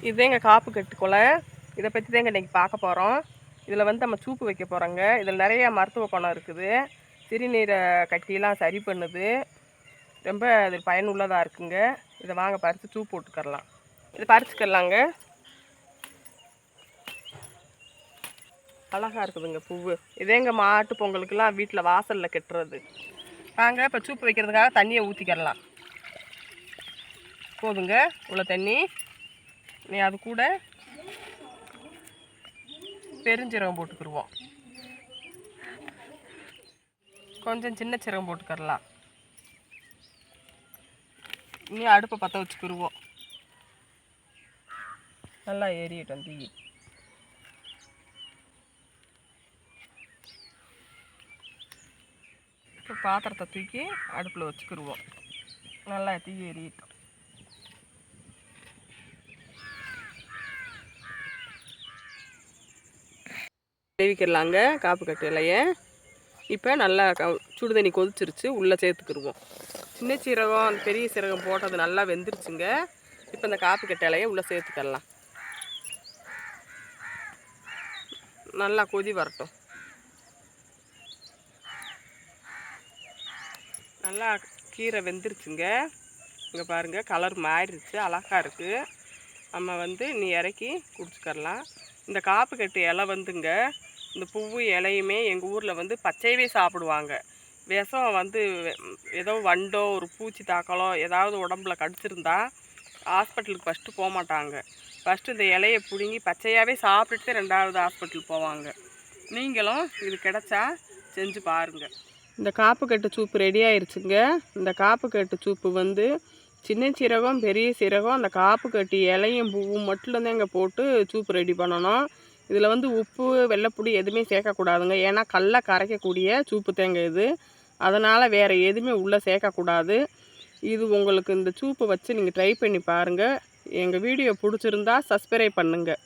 இதுதாங்க காப்பு கட்டு கொலை. இதை பற்றி தாங்க இன்றைக்கி பார்க்க போகிறோம். இதில் வந்து நம்ம சூப்பு வைக்க போகிறோங்க. இதில் நிறையா மருத்துவ குணம் இருக்குது. சிறுநீரை கட்டியெல்லாம் சரி பண்ணுது. ரொம்ப அது பயனுள்ளதாக இருக்குங்க. இதை வாங்க பறித்து சூப்பு போட்டுக்கரலாம். இதை பறிச்சுக்கலாங்க. அழகாக இருக்குதுங்க பூவு. இதேங்க மாட்டு பொங்கலுக்கெல்லாம் வீட்டில் வாசலில் கட்டுறது. வாங்க இப்போ சூப்பு வைக்கிறதுக்காக தண்ணியை ஊற்றிக்கிறலாம். போதுங்க இவ்வளோ தண்ணி. நீ அது கூட பெருஞ்சீரகம் போட்டுக்கிடுவோம். கொஞ்சம் சின்ன சீரகம் போட்டுக்கரலாம். இனி அடுப்பை பற்ற வச்சுக்கிடுவோம். நல்லா எரியட்டும் தீ. இப்போ பாத்திரத்தை தூக்கி அடுப்பில் வச்சுக்கிடுவோம். நல்லா தீ எரியட்டும். வேவிக்கிறலாங்க காப்பு கட்டு இலையை. இப்போ நல்லா சுடு தண்ணி கொதிச்சிருச்சு. உள்ளே சேர்த்துக்கிடுவோம். சின்ன சீரகம் பெரிய சீரகம் போட்டது நல்லா வெந்துருச்சுங்க. இப்போ இந்த காப்பு கட்டு இலையை உள்ளே சேர்த்துக்கலாம். நல்லா கொதி வரட்டும். நல்லா கீரை வெந்துருச்சுங்க. இங்கே பாருங்கள் கலர் மாறிடுச்சு. அழகாக இருக்குது. நம்ம வந்து நீ இறக்கி குடிச்சுக்கரலாம். இந்த காப்பு கட்டு இலை வந்துங்க, இந்த பூவு இலையுமே எங்கள் ஊரில் வந்து பச்சையவே சாப்பிடுவாங்க. விஷம் வந்து ஏதோ வண்டோ ஒரு பூச்சி தாக்கலோ ஏதாவது உடம்புல கடிச்சிருந்தா ஹாஸ்பிட்டலுக்கு ஃபஸ்ட்டு போக மாட்டாங்க. ஃபஸ்ட்டு இந்த இலையை பிடுங்கி பச்சையாகவே சாப்பிட்டுட்டு ரெண்டாவது ஹாஸ்பிட்டலுக்கு போவாங்க. நீங்களும் இது கிடச்சா செஞ்சு பாருங்கள். இந்த காப்பு கட்டு சூப்பு ரெடி ஆயிடுச்சுங்க. இந்த காப்பு கட்டு சூப்பு வந்து சின்ன சீரகம் பெரிய சீரகம் அந்த காப்பு கட்டி இலையும் பூவும் மட்டும் தாங்க போட்டு சூப்பு ரெடி பண்ணணும். இதில் வந்து உப்பு வெள்ளைப்புடி எதுவுமே சேர்க்கக்கூடாதுங்க. ஏன்னா கல்லை கரைக்கக்கூடிய சூப்பு தேங்க இது. அதனால் வேறு எதுவுமே உள்ளே சேர்க்கக்கூடாது. இது உங்களுக்கு இந்த சூப்பை வச்சு நீங்கள் ட்ரை பண்ணி பாருங்கள். எங்கள் வீடியோ பிடிச்சிருந்தா சப்ஸ்கிரைப் பண்ணுங்கள்.